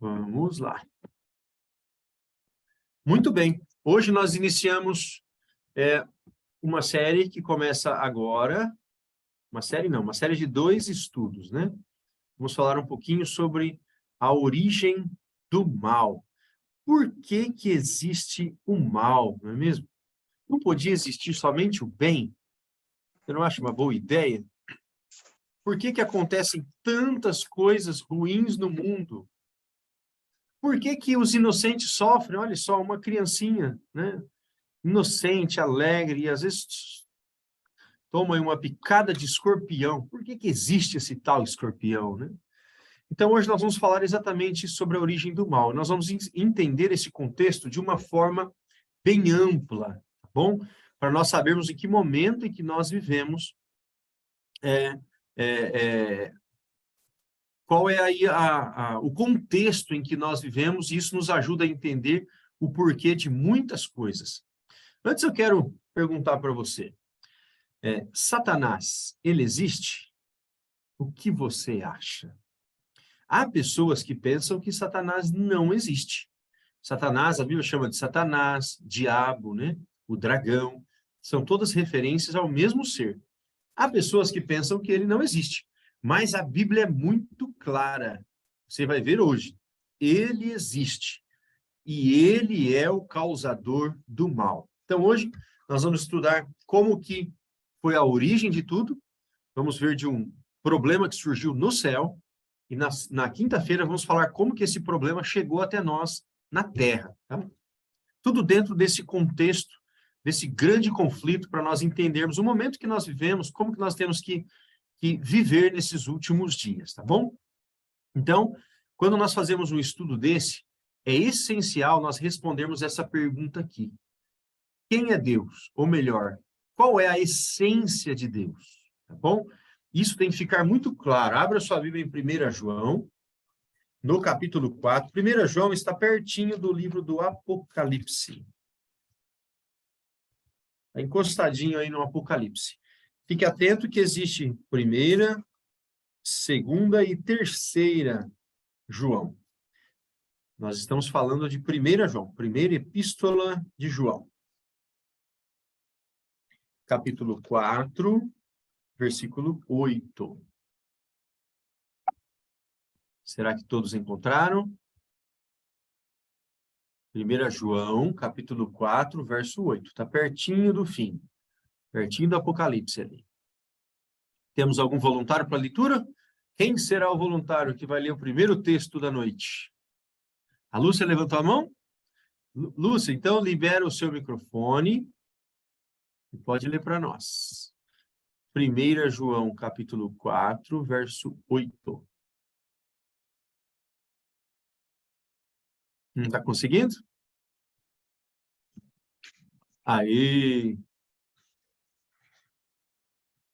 Vamos lá. Muito bem. Hoje nós iniciamos uma série que começa agora. Uma série de 2 estudos, né? Vamos falar um pouquinho sobre a origem do mal. Por que que existe o mal, não é mesmo? Não podia existir somente o bem? Você não acha uma boa ideia? Por que que acontecem tantas coisas ruins no mundo? Por que que os inocentes sofrem? Olha só, uma criancinha, né? Inocente, alegre, e às vezes toma uma picada de escorpião. Por que que existe esse tal escorpião, né? Então, hoje nós vamos falar exatamente sobre a origem do mal. Nós vamos entender esse contexto de uma forma bem ampla, tá bom? Para nós sabermos em que momento em que nós vivemos, qual é aí o contexto em que nós vivemos, e isso nos ajuda a entender o porquê de muitas coisas. Antes eu quero perguntar para você, Satanás, ele existe? O que você acha? Há pessoas que pensam que Satanás não existe. Satanás, a Bíblia chama de Satanás, diabo, né? O dragão, são todas referências ao mesmo ser. Há pessoas que pensam que ele não existe, mas a Bíblia é muito clara. Você vai ver hoje. Ele existe e ele é o causador do mal. Então, hoje, nós vamos estudar como que foi a origem de tudo. Vamos ver de um problema que surgiu no céu. E na quinta-feira, vamos falar como que esse problema chegou até nós na Terra. Tá? Tudo dentro desse contexto, desse grande conflito, para nós entendermos o momento que nós vivemos, como que nós temos que viver nesses últimos dias, tá bom? Então, quando nós fazemos um estudo desse, é essencial nós respondermos essa pergunta aqui. Quem é Deus? Ou melhor, qual é a essência de Deus? Tá bom? Isso tem que ficar muito claro. Abra sua Bíblia em 1 João, no capítulo 4. 1 João está pertinho do livro do Apocalipse. Está encostadinho aí no Apocalipse. Fique atento que existe 1ª, 2ª e 3ª João. Nós estamos falando de 1 João, primeira epístola de João. Capítulo 4, versículo 8. Será que todos encontraram? 1 João, capítulo 4, verso 8. Está pertinho do fim. Pertinho do Apocalipse ali. Temos algum voluntário para a leitura? Quem será o voluntário que vai ler o primeiro texto da noite? A Lúcia levantou a mão? Lúcia, então libera o seu microfone e pode ler para nós. 1 João, capítulo 4, verso 8. Não está conseguindo? Aí.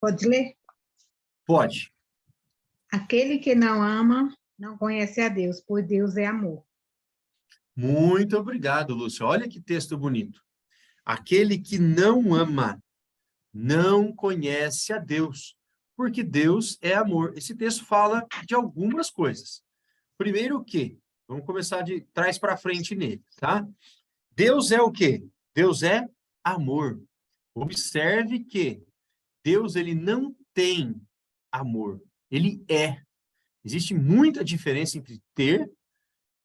Pode ler? Pode. Aquele que não ama, não conhece a Deus, pois Deus é amor. Muito obrigado, Lúcia. Olha que texto bonito. Aquele que não ama, não conhece a Deus, porque Deus é amor. Esse texto fala de algumas coisas. Primeiro o quê? Vamos começar de trás para frente nele, tá? Deus é o quê? Deus é amor. Observe que Deus, ele não tem amor. Ele é. Existe muita diferença entre ter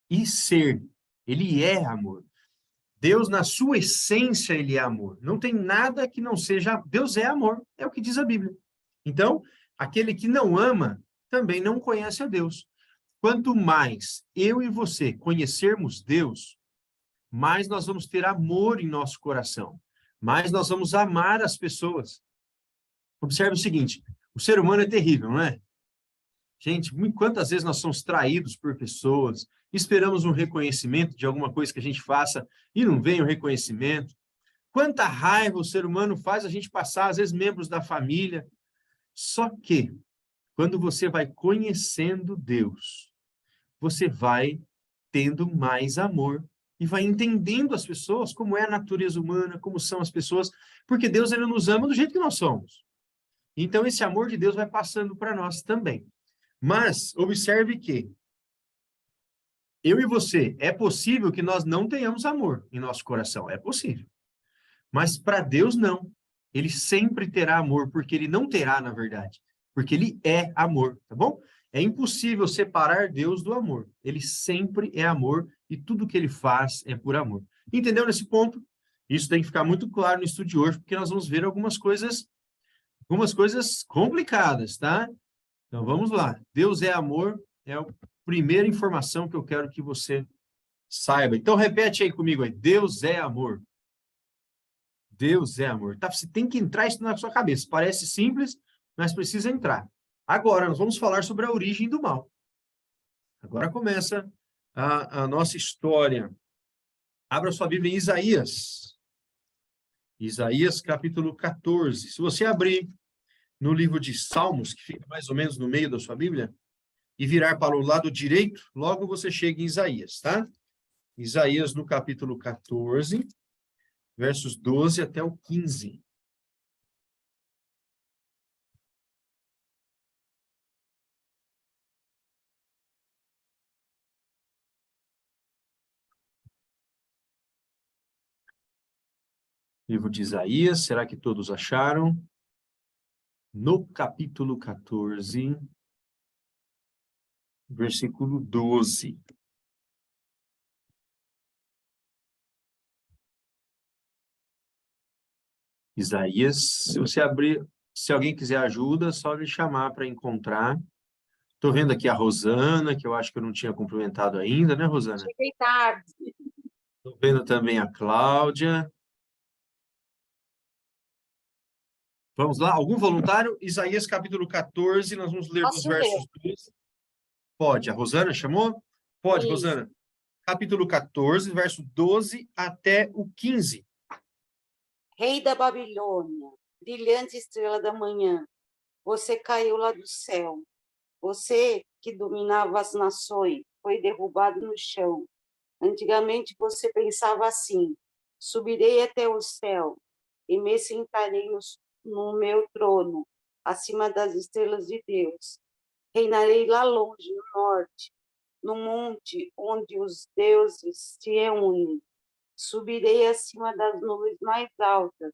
e ser. Ele é amor. Deus, na sua essência, ele é amor. Não tem nada que não seja... Deus é amor, é o que diz a Bíblia. Então, aquele que não ama, também não conhece a Deus. Quanto mais eu e você conhecermos Deus, mais nós vamos ter amor em nosso coração. Mais nós vamos amar as pessoas. Observe o seguinte, o ser humano é terrível, não é? Gente, quantas vezes nós somos traídos por pessoas, esperamos um reconhecimento de alguma coisa que a gente faça e não vem o reconhecimento. Quanta raiva o ser humano faz a gente passar, às vezes, membros da família. Só que, quando você vai conhecendo Deus, você vai tendo mais amor e vai entendendo as pessoas, como é a natureza humana, como são as pessoas, porque Deus, ele nos ama do jeito que nós somos. Então, esse amor de Deus vai passando para nós também. Mas, observe que Eu e você, é possível que nós não tenhamos amor em nosso coração, é possível. Mas para Deus, não. Ele sempre terá amor, porque ele não terá, na verdade. Porque ele é amor, tá bom? É impossível separar Deus do amor. Ele sempre é amor e tudo que ele faz é por amor. Entendeu nesse ponto? Isso tem que ficar muito claro no estudo de hoje, porque nós vamos ver algumas coisas complicadas, tá? Então vamos lá. Deus é amor, é a primeira informação que eu quero que você saiba. Então repete aí comigo aí. Deus é amor. Deus é amor. Tá? Você tem que entrar isso na sua cabeça. Parece simples, mas precisa entrar. Agora, nós vamos falar sobre a origem do mal. Agora começa a nossa história. Abra sua Bíblia em Isaías. Isaías, capítulo 14. Se você abrir no livro de Salmos, que fica mais ou menos no meio da sua Bíblia, e virar para o lado direito, logo você chega em Isaías, tá? Isaías, no capítulo 14, versos 12 até o 15. Livro de Isaías, será que todos acharam? No capítulo 14, versículo 12. Isaías, se você abrir, se alguém quiser ajuda, só me chamar para encontrar. Estou vendo aqui a Rosana, que eu acho que eu não tinha cumprimentado ainda, né, Rosana? Cheguei tarde. Estou vendo também a Cláudia. Vamos lá, algum voluntário? Isaías capítulo 14, nós vamos ler dos Posso versos 12. Pode, a Rosana chamou? Pode, Isso. Rosana. Capítulo 14, verso 12 até o 15. Rei da Babilônia, brilhante estrela da manhã, você caiu lá do céu. Você que dominava as nações foi derrubado no chão. Antigamente você pensava assim: subirei até o céu e me sentarei no meu trono, acima das estrelas de Deus. Reinarei lá longe, no norte, no monte onde os deuses se reúnem. Subirei acima das nuvens mais altas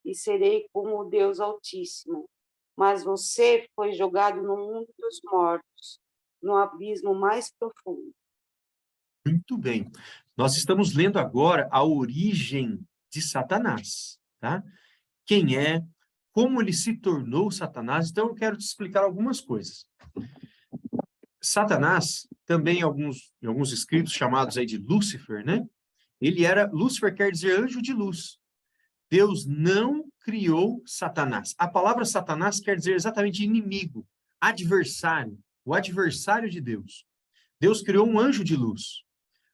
e serei como o Deus Altíssimo. Mas você foi jogado no mundo dos mortos, no abismo mais profundo. Muito bem. Nós estamos lendo agora a origem de Satanás, tá? Quem é, como ele se tornou Satanás. Então, eu quero te explicar algumas coisas. Satanás, também em alguns escritos chamados aí de Lúcifer, né? Lúcifer quer dizer anjo de luz. Deus não criou Satanás. A palavra Satanás quer dizer exatamente inimigo, adversário, o adversário de Deus. Deus criou um anjo de luz,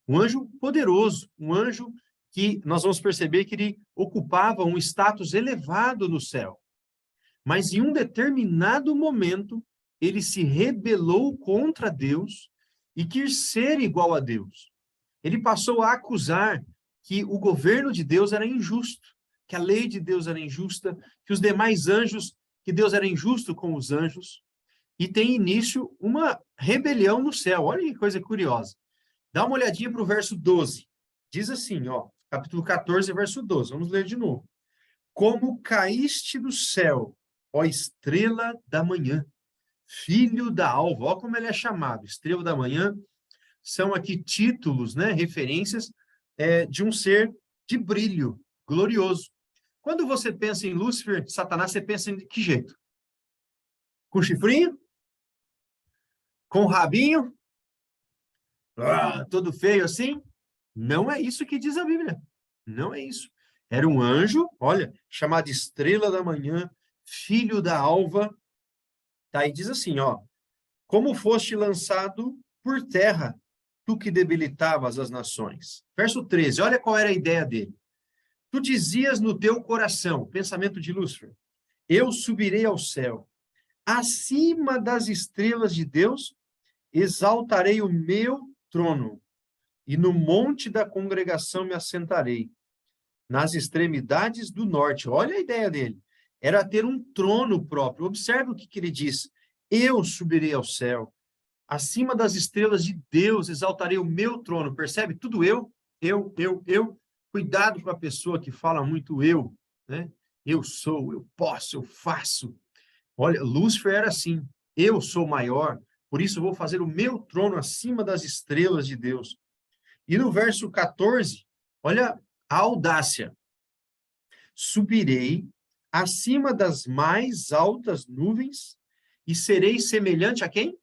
um anjo poderoso, um anjo que nós vamos perceber que ele ocupava um status elevado no céu. Mas em um determinado momento, ele se rebelou contra Deus e quis ser igual a Deus. Ele passou a acusar que o governo de Deus era injusto, que a lei de Deus era injusta, que os demais anjos, que Deus era injusto com os anjos. E tem início uma rebelião no céu. Olha que coisa curiosa. Dá uma olhadinha para o verso 12. Diz assim, ó, capítulo 14, verso 12. Vamos ler de novo. Como caíste do céu, ó estrela da manhã, filho da alva. Ó como ele é chamado, estrela da manhã. São aqui títulos, né, referências de um ser de brilho, glorioso. Quando você pensa em Lúcifer, Satanás, você pensa em que jeito? Com chifrinho? Com rabinho? Todo feio assim? Não é isso que diz a Bíblia. Não é isso. Era um anjo, olha, chamado estrela da manhã, filho da alva. Tá? E diz assim, ó. Como foste lançado por terra, tu que debilitavas as nações. Verso 13, olha qual era a ideia dele. Tu dizias no teu coração, pensamento de Lúcifer, eu subirei ao céu, acima das estrelas de Deus, exaltarei o meu trono, e no monte da congregação me assentarei, nas extremidades do norte. Olha a ideia dele. Era ter um trono próprio. Observe o que ele diz. Eu subirei ao céu, acima das estrelas de Deus exaltarei o meu trono. Percebe? Tudo eu. Cuidado com a pessoa que fala muito eu, né? Eu sou, eu posso, eu faço. Olha, Lúcifer era assim. Eu sou maior, por isso vou fazer o meu trono acima das estrelas de Deus. E no verso 14, olha a audácia. Subirei acima das mais altas nuvens e serei semelhante a quem?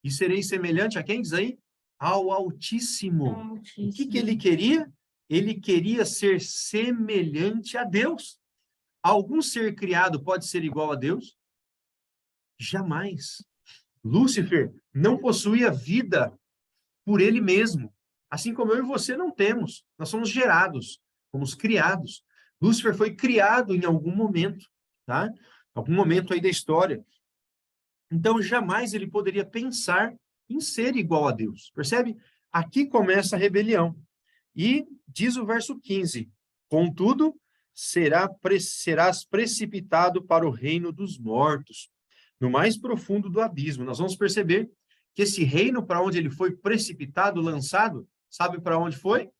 E serei semelhante a quem, diz aí? Ao Altíssimo. O que ele queria? Ele queria ser semelhante a Deus. Algum ser criado pode ser igual a Deus? Jamais. Lúcifer não possuía vida por ele mesmo. Assim como eu e você não temos. Nós somos gerados, fomos criados. Lúcifer foi criado em algum momento, tá? Algum momento aí da história. Então, jamais ele poderia pensar em ser igual a Deus. Percebe? Aqui começa a rebelião. E diz o verso 15: contudo, serás precipitado para o reino dos mortos, no mais profundo do abismo. Nós vamos perceber que esse reino para onde ele foi precipitado, lançado, sabe para onde foi?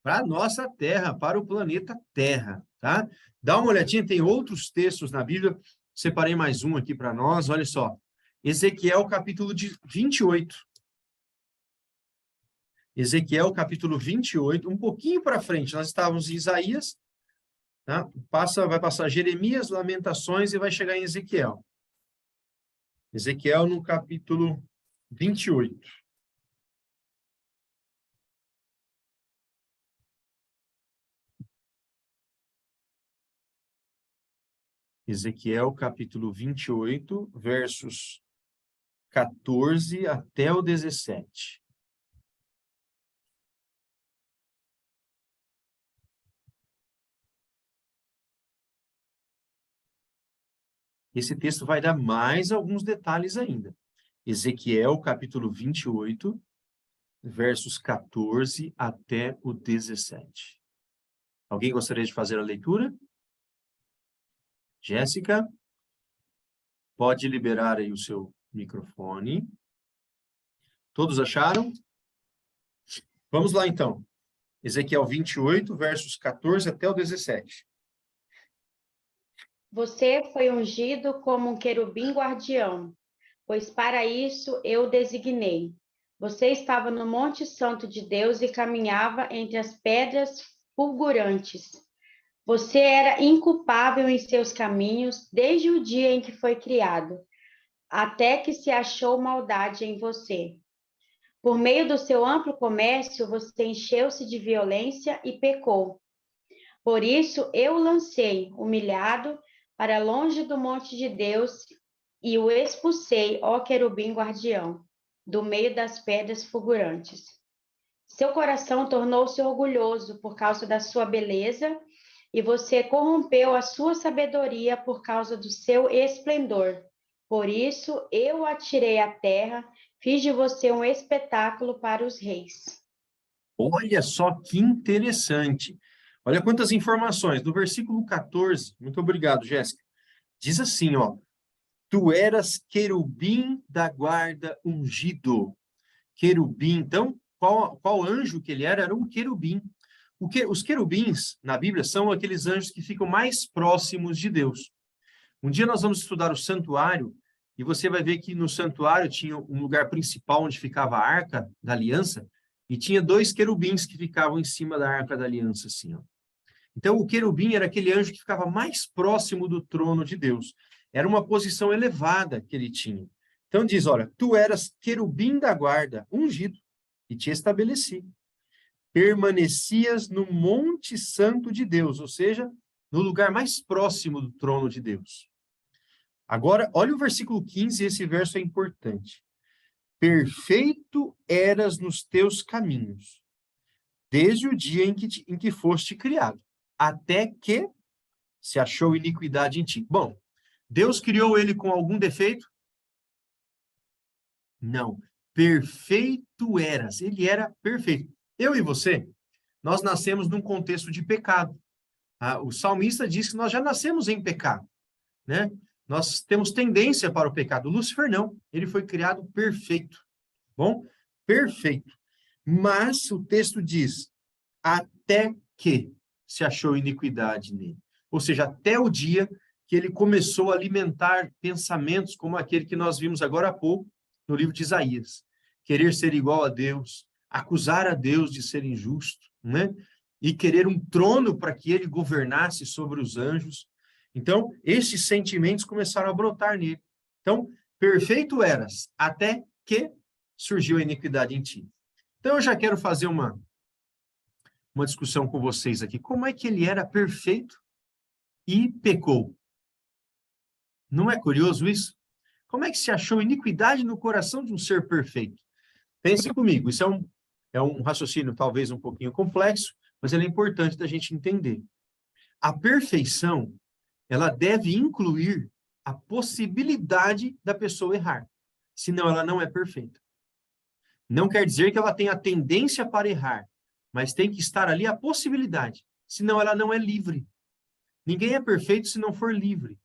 Para a nossa Terra, para o planeta Terra, tá? Dá uma olhadinha, tem outros textos na Bíblia, separei mais um aqui para nós, olha só. Ezequiel, capítulo 28. Ezequiel, capítulo 28, um pouquinho para frente, nós estávamos em Isaías, tá? Vai passar Jeremias, Lamentações e vai chegar em Ezequiel. Ezequiel no capítulo 28. Ezequiel, capítulo 28, versos 14 até o 17. Esse texto vai dar mais alguns detalhes ainda. Ezequiel, capítulo 28, versos 14 até o 17. Alguém gostaria de fazer a leitura? Jéssica, pode liberar aí o seu microfone. Todos acharam? Vamos lá, então. Ezequiel 28, versos 14 até o 17. Você foi ungido como um querubim guardião, pois para isso eu o designei. Você estava no Monte Santo de Deus e caminhava entre as pedras fulgurantes. Você era inculpável em seus caminhos desde o dia em que foi criado, até que se achou maldade em você. Por meio do seu amplo comércio, você encheu-se de violência e pecou. Por isso eu o lancei, humilhado, para longe do monte de Deus e o expulsei, ó querubim guardião, do meio das pedras fulgurantes. Seu coração tornou-se orgulhoso por causa da sua beleza e você corrompeu a sua sabedoria por causa do seu esplendor. Por isso eu o atirei à terra, fiz de você um espetáculo para os reis. Olha só que interessante. Olha quantas informações. No versículo 14, muito obrigado, Jéssica. Diz assim, ó. Tu eras querubim da guarda ungido. Querubim, então, qual anjo que ele era? Era um querubim. Os querubins, na Bíblia, são aqueles anjos que ficam mais próximos de Deus. Um dia nós vamos estudar o santuário, e você vai ver que no santuário tinha um lugar principal onde ficava a Arca da Aliança, e tinha 2 querubins que ficavam em cima da Arca da Aliança, assim, ó. Então, o querubim era aquele anjo que ficava mais próximo do trono de Deus. Era uma posição elevada que ele tinha. Então, diz, olha, tu eras querubim da guarda, ungido, e te estabeleci. Permanecias no Monte Santo de Deus, ou seja, no lugar mais próximo do trono de Deus. Agora, olha o versículo 15, esse verso é importante. Perfeito eras nos teus caminhos, desde o dia em que foste criado, até que se achou iniquidade em ti. Bom, Deus criou ele com algum defeito? Não. Perfeito eras. Ele era perfeito. Eu e você, nós nascemos num contexto de pecado. O salmista diz que nós já nascemos em pecado, né? Nós temos tendência para o pecado. Lúcifer não, ele foi criado perfeito. Bom? Perfeito. Mas o texto diz, até que se achou iniquidade nele. Ou seja, até o dia que ele começou a alimentar pensamentos como aquele que nós vimos agora há pouco no livro de Isaías. Querer ser igual a Deus, acusar a Deus de ser injusto, né? E querer um trono para que ele governasse sobre os anjos. Então, esses sentimentos começaram a brotar nele. Então, perfeito eras, até que surgiu a iniquidade em ti. Então, eu já quero fazer uma discussão com vocês aqui. Como é que ele era perfeito e pecou? Não é curioso isso? Como é que se achou iniquidade no coração de um ser perfeito? Pense comigo, isso é um raciocínio talvez um pouquinho complexo, mas ele é importante da gente entender. A perfeição, ela deve incluir a possibilidade da pessoa errar, senão ela não é perfeita. Não quer dizer que ela tenha a tendência para errar, mas tem que estar ali a possibilidade, senão ela não é livre. Ninguém é perfeito se não for livre.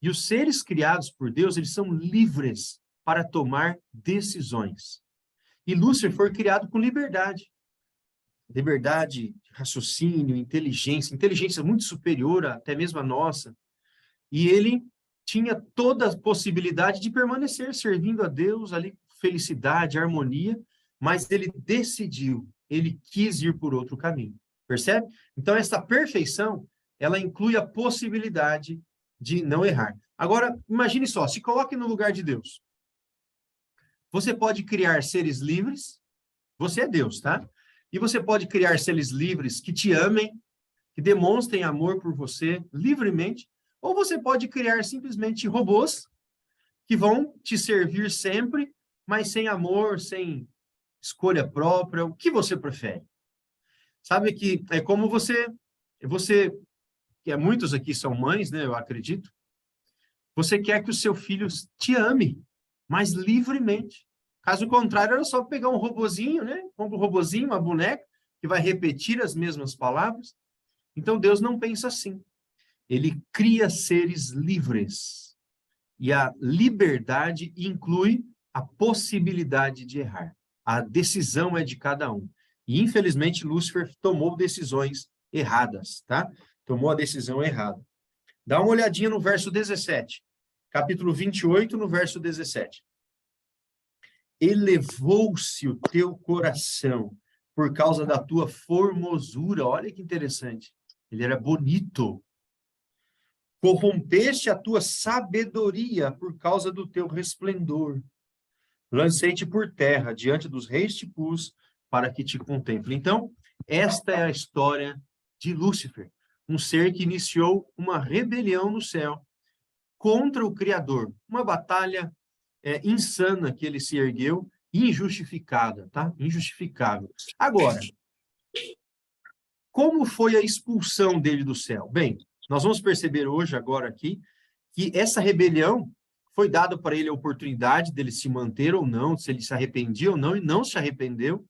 E os seres criados por Deus, eles são livres para tomar decisões. E Lúcifer foi criado com liberdade. Liberdade de raciocínio, inteligência muito superior até mesmo a nossa. E ele tinha toda a possibilidade de permanecer servindo a Deus ali, felicidade, harmonia, mas ele decidiu, ele quis ir por outro caminho. Percebe? Então, essa perfeição, ela inclui a possibilidade de não errar. Agora, imagine só, se coloque no lugar de Deus. Você pode criar seres livres, você é Deus, tá? E você pode criar seres livres que te amem, que demonstrem amor por você livremente, ou você pode criar simplesmente robôs que vão te servir sempre, mas sem amor, sem escolha própria. O que você prefere? Sabe que é como você, que muitos aqui são mães, né? Eu acredito. Você quer que o seu filho te ame, mas livremente. Caso contrário, era só pegar um robozinho, né? Compra um robozinho, uma boneca, que vai repetir as mesmas palavras. Então, Deus não pensa assim. Ele cria seres livres. E a liberdade inclui a possibilidade de errar. A decisão é de cada um. E, infelizmente, Lúcifer tomou decisões erradas, tá? Tomou a decisão errada. Dá uma olhadinha no verso 17. Capítulo 28, no verso 17. Elevou-se o teu coração por causa da tua formosura. Olha que interessante. Ele era bonito. Corrompeste a tua sabedoria por causa do teu resplendor. Lancei-te por terra, diante dos reis te pus, para que te contemple. Então, esta é a história de Lúcifer, um ser que iniciou uma rebelião no céu contra o Criador. Uma batalha insana que ele se ergueu, injustificada, tá? Injustificável. Agora, como foi a expulsão dele do céu? Bem, nós vamos perceber hoje, agora aqui, que essa rebelião foi dada para ele a oportunidade dele se manter ou não, se ele se arrependia ou não, e não se arrependeu.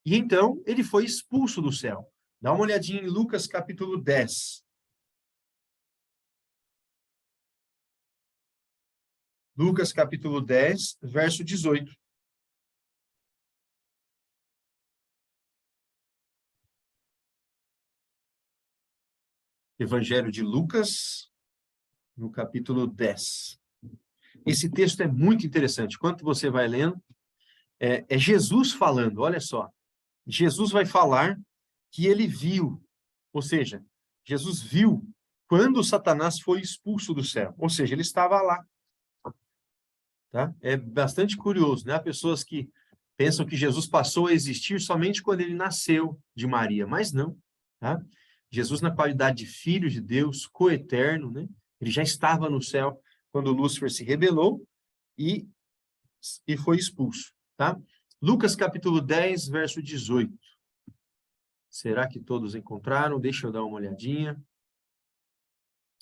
E então, ele foi expulso do céu. Dá uma olhadinha em Lucas capítulo 10. Lucas capítulo 10, verso 18. Evangelho de Lucas, no capítulo 10. Esse texto é muito interessante. Quanto você vai lendo, é Jesus falando, olha só. Jesus vai falar que ele viu, ou seja, Jesus viu quando Satanás foi expulso do céu. Ou seja, ele estava lá. Tá? É bastante curioso, né? Há pessoas que pensam que Jesus passou a existir somente quando ele nasceu de Maria, mas não. Tá? Jesus, na qualidade de filho de Deus, coeterno, né? Ele já estava no céu quando Lúcifer se rebelou e foi expulso. Tá? Lucas capítulo 10, verso 18. Será que todos encontraram? Deixa eu dar uma olhadinha.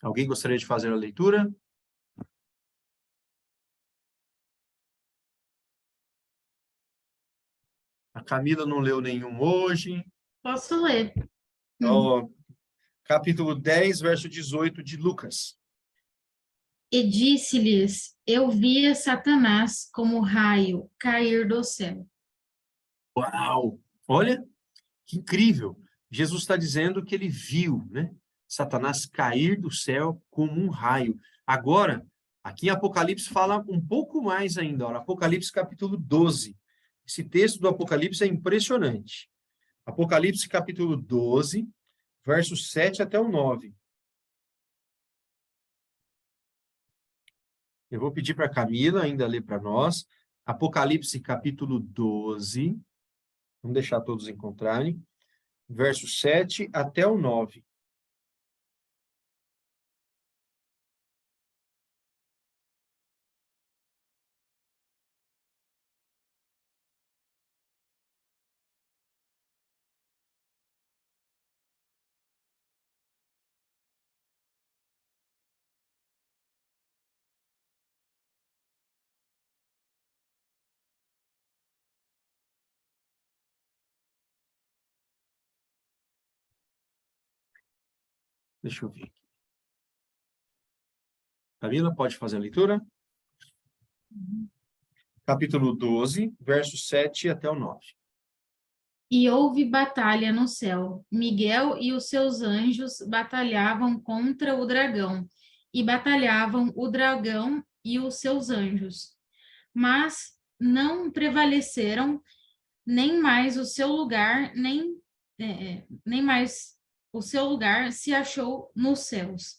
Alguém gostaria de fazer a leitura? A Camila não leu nenhum hoje. Posso ler. Capítulo 10, verso 18 de Lucas. E disse-lhes: Eu via Satanás como raio cair do céu. Uau! Olha, que incrível! Jesus está dizendo que ele viu, né? Satanás cair do céu como um raio. Agora, aqui em Apocalipse fala um pouco mais ainda. Olha, Apocalipse capítulo 12. Esse texto do Apocalipse é impressionante. Apocalipse capítulo 12, versos 7 até o 9. Eu vou pedir para a Camila ainda ler para nós. Apocalipse capítulo 12. Vamos deixar todos encontrarem. Versos 7 até o 9. Deixa eu ver aqui. Camila, pode fazer a leitura? Capítulo 12, versos 7 até o 9. E houve batalha no céu. Miguel e os seus anjos batalhavam contra o dragão, e batalhavam o dragão e os seus anjos. Mas não prevaleceram, nem mais o seu lugar, nem mais o seu lugar se achou nos céus.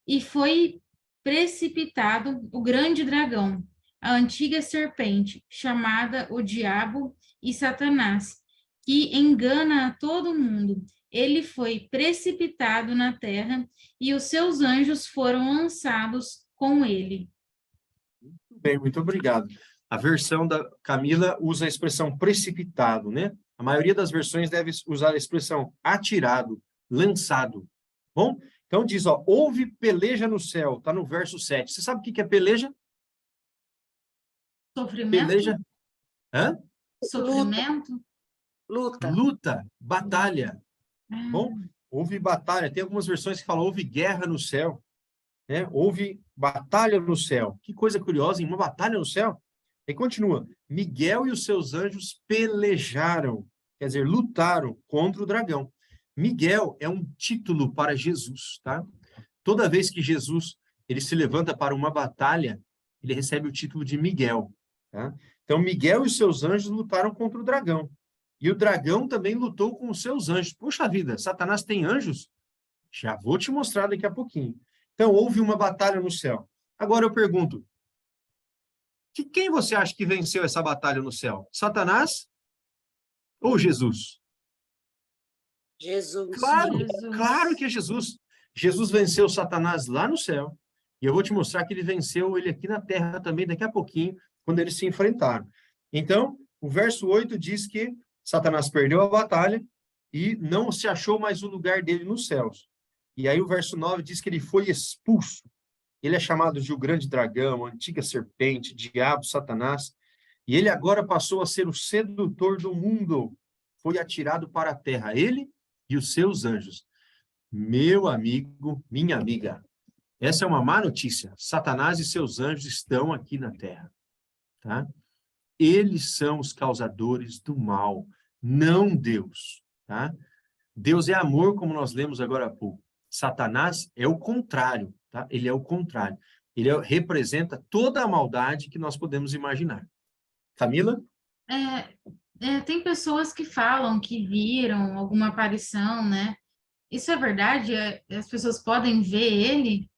E foi precipitado o grande dragão, a antiga serpente, chamada o Diabo e Satanás, que engana a todo mundo. Ele foi precipitado na terra e os seus anjos foram lançados com ele. Bem, muito obrigado. A versão da Camila usa a expressão precipitado, né? A maioria das versões deve usar a expressão atirado, lançado. Bom, então diz, ó, houve peleja no céu, tá no verso 7. Você sabe o que é peleja? Sofrimento? Peleja, hã? Sofrimento? Luta. Luta, batalha. Ah, Bom, houve batalha. Tem algumas versões que falam houve guerra no céu, né? Houve batalha no céu. Que coisa curiosa, em uma batalha no céu. E continua, Miguel e os seus anjos pelejaram, quer dizer, lutaram contra o dragão. Miguel é um título para Jesus, tá? Toda vez que Jesus ele se levanta para uma batalha, ele recebe o título de Miguel, tá? Então, Miguel e os seus anjos lutaram contra o dragão. E o dragão também lutou com os seus anjos. Puxa vida, Satanás tem anjos? Já vou te mostrar daqui a pouquinho. Então, houve uma batalha no céu. Agora eu pergunto, quem você acha que venceu essa batalha no céu? Satanás ou Jesus? Jesus. Claro, Jesus. claro que é Jesus. Jesus venceu Satanás lá no céu. E eu vou te mostrar que ele venceu ele aqui na terra também daqui a pouquinho, quando eles se enfrentaram. Então, o verso 8 diz que Satanás perdeu a batalha e não se achou mais o lugar dele nos céus. E aí o verso 9 diz que ele foi expulso. Ele é chamado de o grande dragão, a antiga serpente, diabo, Satanás. E ele agora passou a ser o sedutor do mundo. Foi atirado para a terra, ele e os seus anjos. Meu amigo, minha amiga, essa é uma má notícia. Satanás e seus anjos estão aqui na terra, tá? Eles são os causadores do mal, não Deus, tá? Deus é amor, como nós lemos agora há pouco. Satanás é o contrário, tá? Ele é o contrário. Ele representa toda a maldade que nós podemos imaginar. Camila? Tem pessoas que falam que viram alguma aparição, né? Isso é verdade? As pessoas podem ver ele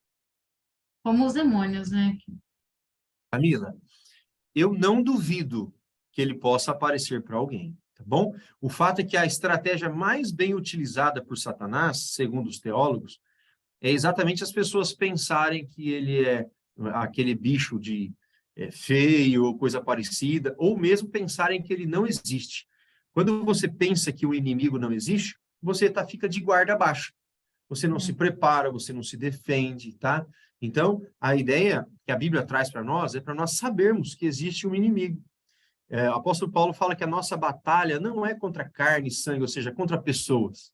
como os demônios, né? Camila, eu não duvido que ele possa aparecer para alguém, tá bom? O fato é que a estratégia mais bem utilizada por Satanás, segundo os teólogos, é exatamente as pessoas pensarem que ele é aquele bicho de feio ou coisa parecida, ou mesmo pensarem que ele não existe. Quando você pensa que o inimigo não existe, você fica de guarda baixa. Você não se prepara, você não se defende, tá? Então, a ideia que a Bíblia traz para nós é para nós sabermos que existe um inimigo. O apóstolo Paulo fala que a nossa batalha não é contra carne e sangue, ou seja, contra pessoas,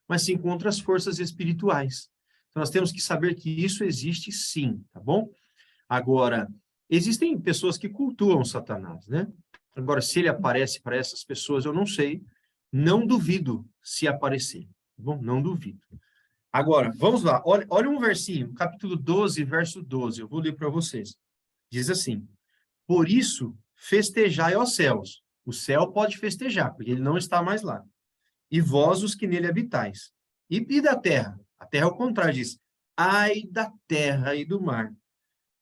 mas sim contra as forças espirituais. Então, nós temos que saber que isso existe sim, tá bom? Agora, existem pessoas que cultuam Satanás, né? Agora, se ele aparece para essas pessoas, eu não sei. Não duvido se aparecer, tá bom? Não duvido. Agora, vamos lá. Olha um versinho, capítulo 12, verso 12. Eu vou ler para vocês. Diz assim: por isso, festejai, ó céus. O céu pode festejar, porque ele não está mais lá. E vós, os que nele habitais. E da terra? A terra, ao contrário, diz: ai da terra e do mar.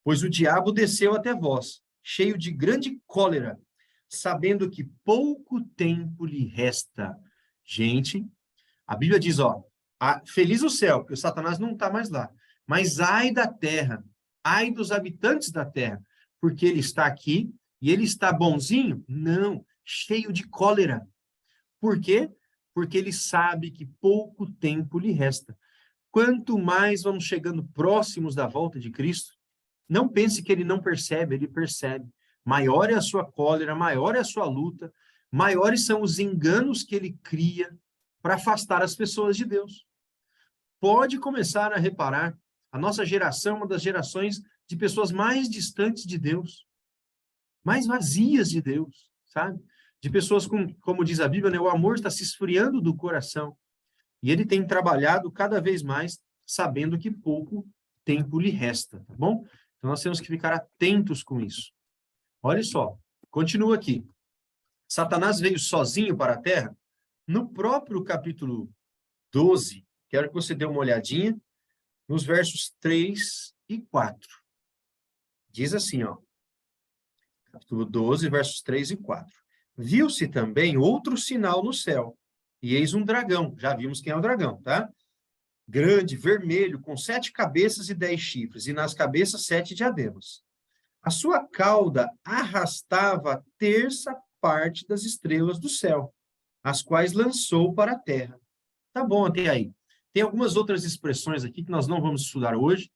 Pois o diabo desceu até vós, cheio de grande cólera, sabendo que pouco tempo lhe resta. Gente, a Bíblia diz, ó, feliz o céu, porque o Satanás não está mais lá. Mas ai da terra, ai dos habitantes da terra, porque ele está aqui e ele está bonzinho? Não, cheio de cólera. Por quê? Porque ele sabe que pouco tempo lhe resta. Quanto mais vamos chegando próximos da volta de Cristo, não pense que ele não percebe, ele percebe. Maior é a sua cólera, maior é a sua luta, maiores são os enganos que ele cria para afastar as pessoas de Deus. Pode começar a reparar, a nossa geração é uma das gerações de pessoas mais distantes de Deus, mais vazias de Deus, sabe? De pessoas com, como diz a Bíblia, né, o amor está se esfriando do coração. E ele tem trabalhado cada vez mais, sabendo que pouco tempo lhe resta, tá bom? Então nós temos que ficar atentos com isso. Olha só, continua aqui. Satanás veio sozinho para a terra. No próprio capítulo 12, quero que você dê uma olhadinha nos versos 3 e 4. Diz assim, ó. Capítulo 12, versos 3 e 4. Viu-se também outro sinal no céu, e eis um dragão. Já vimos quem é o dragão, tá? Grande, vermelho, com 7 cabeças e 10 chifres, e nas cabeças 7 diademas. A sua cauda arrastava a terça parte das estrelas do céu, as quais lançou para a terra. Tá bom até aí. Tem algumas outras expressões aqui que nós não vamos estudar hoje,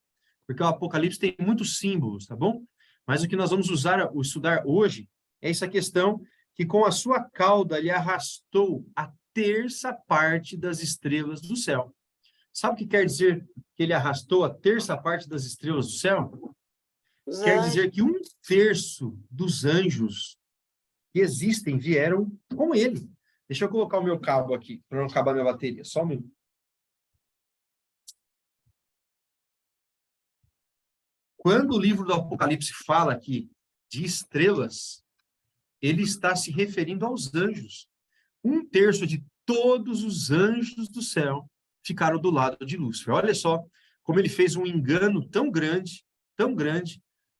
porque o Apocalipse tem muitos símbolos, tá bom? Mas o que nós vamos estudar hoje é essa questão que com a sua cauda ele arrastou a terça parte das estrelas do céu. Sabe o que quer dizer que ele arrastou a terça parte das estrelas do céu? Quer dizer que 1/3 dos anjos que existem vieram com ele. Deixa eu colocar o meu cabo aqui, para não acabar minha bateria. Só um minuto. Quando o livro do Apocalipse fala aqui de estrelas, ele está se referindo aos anjos. 1/3 de todos os anjos do céu ficaram do lado de Lúcifer. Olha só como ele fez um engano tão grande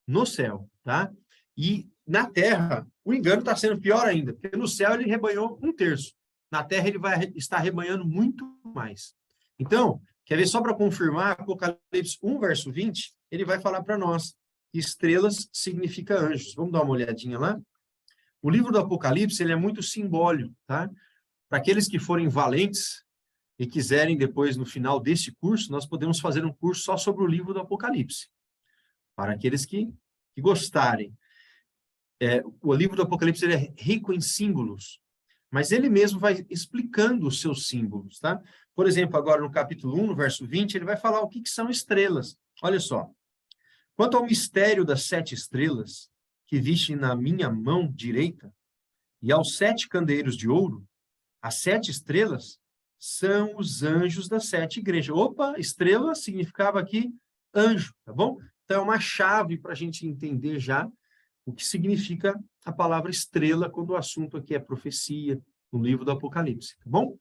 no céu, tá? E na terra, o engano está sendo pior ainda, porque no céu ele rebanhou 1/3. Na terra ele vai estar rebanhando muito mais. Então, quer ver só para confirmar, Apocalipse 1, verso 20, ele vai falar para nós que estrelas significa anjos. Vamos dar uma olhadinha lá? O livro do Apocalipse, ele é muito simbólico, tá? Para aqueles que forem valentes e quiserem depois, no final deste curso, nós podemos fazer um curso só sobre o livro do Apocalipse. Para aqueles que gostarem. O livro do Apocalipse ele é rico em símbolos, mas ele mesmo vai explicando os seus símbolos, tá? Por exemplo, agora no capítulo 1, no verso 20, ele vai falar o que são estrelas. Olha só. Quanto ao mistério das 7 estrelas, que viste na minha mão direita, e aos 7 candeeiros de ouro, as 7 estrelas são os anjos das 7 igrejas. Opa, estrela significava aqui anjo, tá bom? Então, é uma chave para a gente entender já o que significa a palavra estrela quando o assunto aqui é profecia, no livro do Apocalipse, tá bom?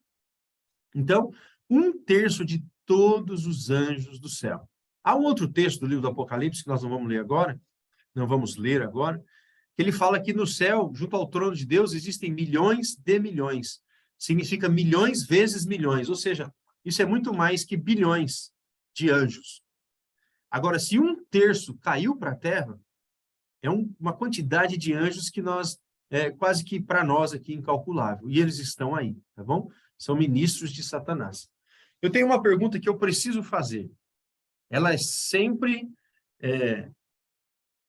Então, 1/3 de todos os anjos do céu. Há um outro texto do livro do Apocalipse, que nós não vamos ler agora, que ele fala que no céu, junto ao trono de Deus, existem milhões de milhões. Significa milhões vezes milhões, ou seja, isso é muito mais que bilhões de anjos. Agora, se 1/3 caiu para a terra, é uma quantidade de anjos que quase que para nós aqui incalculável. E eles estão aí, tá bom? São ministros de Satanás. Eu tenho uma pergunta que eu preciso fazer. Ela é sempre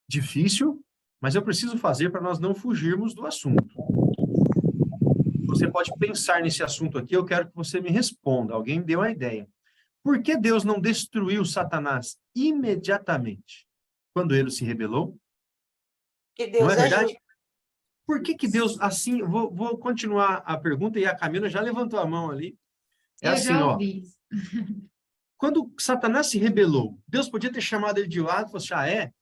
difícil, mas eu preciso fazer para nós não fugirmos do assunto. Você pode pensar nesse assunto aqui, eu quero que você me responda. Alguém me deu uma ideia. Por que Deus não destruiu Satanás imediatamente quando ele se rebelou? Que Não Deus é é verdade? justo. Por que Deus, assim, vou continuar a pergunta, e a Camila já levantou a mão ali. É Eu assim, já ó, ouvi. quando Satanás se rebelou, Deus podia ter chamado ele de lado e falou assim,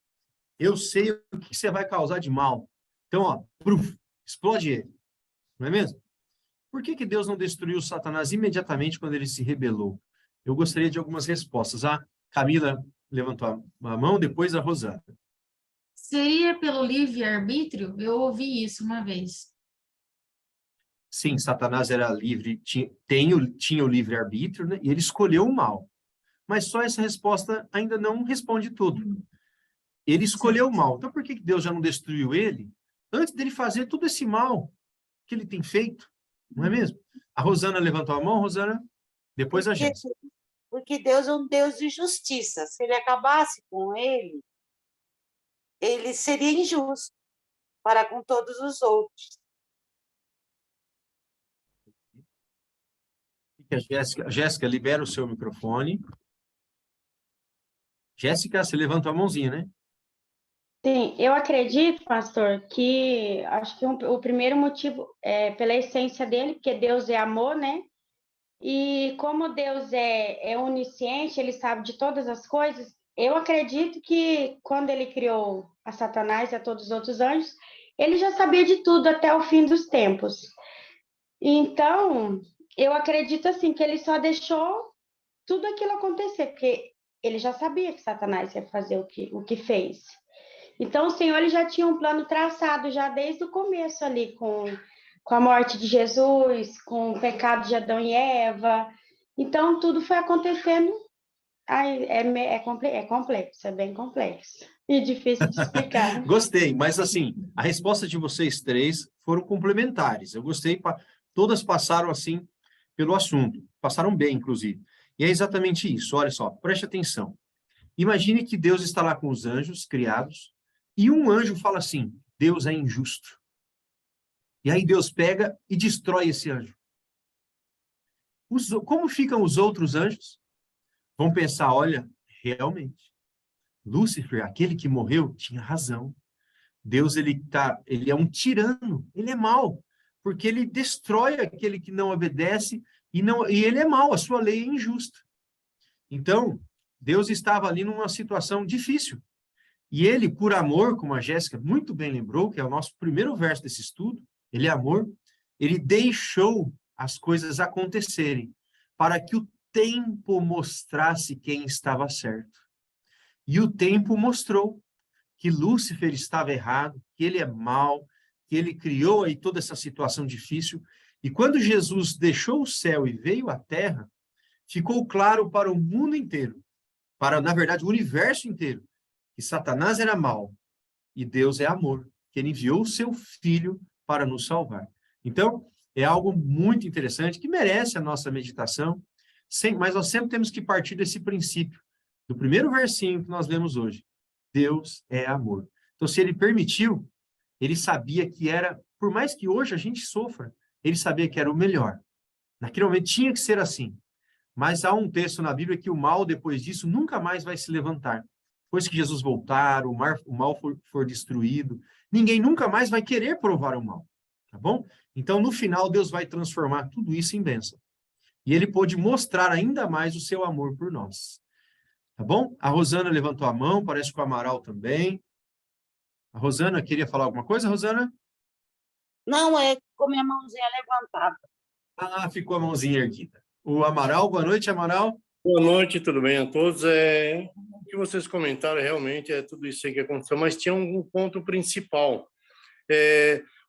eu sei o que você vai causar de mal. Então, ó, explode ele. Não é mesmo? Por que Deus não destruiu Satanás imediatamente quando ele se rebelou? Eu gostaria de algumas respostas. A Camila levantou a mão, depois a Rosana. Seria pelo livre-arbítrio? Eu ouvi isso uma vez. Sim, Satanás era livre, tinha o livre-arbítrio, né? E ele escolheu o mal. Mas só essa resposta ainda não responde tudo. Ele escolheu o Certo. mal. Então, por que Deus já não destruiu ele antes dele fazer todo esse mal que ele tem feito? Não é mesmo? A Rosana levantou a mão, Rosana, depois a Porque, Jéssica. porque Deus é um Deus de justiça. Se ele acabasse com ele, ele seria injusto para com todos os outros. Jéssica, libera o seu microfone. Jéssica, você levantou a mãozinha, né? Sim, eu acredito, pastor, que acho que o primeiro motivo é pela essência dele, porque Deus é amor, né? E como Deus é onisciente, ele sabe de todas as coisas, eu acredito que quando ele criou a Satanás e a todos os outros anjos, ele já sabia de tudo até o fim dos tempos. Então, eu acredito assim que ele só deixou tudo aquilo acontecer, porque ele já sabia que Satanás ia fazer o que fez. Então, o Senhor ele já tinha um plano traçado já desde o começo ali, com a morte de Jesus, com o pecado de Adão e Eva. Então, tudo foi acontecendo. Ai, é complexo, é bem complexo e difícil de explicar. Gostei, mas assim, a resposta de vocês três foram complementares. Eu gostei, todas passaram assim pelo assunto, passaram bem, inclusive. E é exatamente isso, olha só, preste atenção. Imagine que Deus está lá com os anjos criados, e um anjo fala assim, Deus é injusto. E aí Deus pega e destrói esse anjo. Como ficam os outros anjos? Vão pensar, olha, realmente, Lúcifer, aquele que morreu, tinha razão. Deus, ele é um tirano, ele é mau, porque ele destrói aquele que não obedece e ele é mau, a sua lei é injusta. Então, Deus estava ali numa situação difícil. E ele, por amor, como a Jéssica muito bem lembrou, que é o nosso primeiro verso desse estudo, ele é amor, ele deixou as coisas acontecerem para que o tempo mostrasse quem estava certo. E o tempo mostrou que Lúcifer estava errado, que ele é mau, que ele criou aí toda essa situação difícil. E quando Jesus deixou o céu e veio à terra, ficou claro para o mundo inteiro, na verdade, o universo inteiro, que Satanás era mau e Deus é amor, que ele enviou o seu filho para nos salvar. Então, é algo muito interessante que merece a nossa meditação, mas nós sempre temos que partir desse princípio, do primeiro versinho que nós lemos hoje. Deus é amor. Então, se ele permitiu, ele sabia que era, por mais que hoje a gente sofra, ele sabia que era o melhor. Naquele momento tinha que ser assim. Mas há um texto na Bíblia que o mal, depois disso, nunca mais vai se levantar. Depois que Jesus voltar, o mal for destruído, ninguém nunca mais vai querer provar o mal. Tá bom? Então, no final, Deus vai transformar tudo isso em bênção. E ele pôde mostrar ainda mais o seu amor por nós. Tá bom? A Rosana levantou a mão, parece que o Amaral também. A Rosana queria falar alguma coisa, Rosana? Não é com minha mãozinha levantada. Ah, ficou a mãozinha erguida. O Amaral, boa noite, Amaral. Boa noite, tudo bem a todos? O que vocês comentaram realmente é tudo isso aí que aconteceu, mas tinha um ponto principal.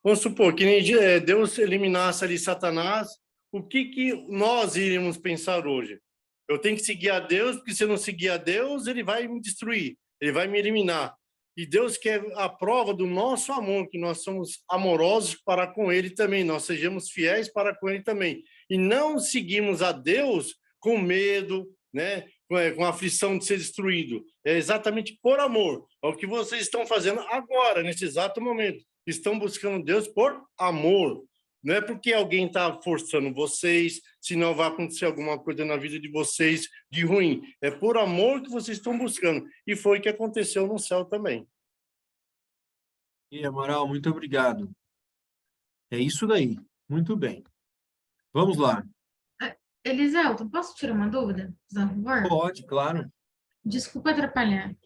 Vamos supor que Deus eliminasse ali Satanás, o que nós iríamos pensar hoje? Eu tenho que seguir a Deus, porque se eu não seguir a Deus, ele vai me destruir, ele vai me eliminar. E Deus quer a prova do nosso amor, que nós somos amorosos para com ele também, nós sejamos fiéis para com ele também. E não seguimos a Deus com medo, né? Com a aflição de ser destruído. É exatamente por amor. É o que vocês estão fazendo agora, nesse exato momento. Estão buscando Deus por amor. Não é porque alguém está forçando vocês, senão vai acontecer alguma coisa na vida de vocês de ruim. É por amor que vocês estão buscando. E foi o que aconteceu no céu também. E, Amaral, muito obrigado. É isso daí. Muito bem. Vamos lá. Eliselton, posso tirar uma dúvida, por favor? Pode, claro. Desculpa atrapalhar.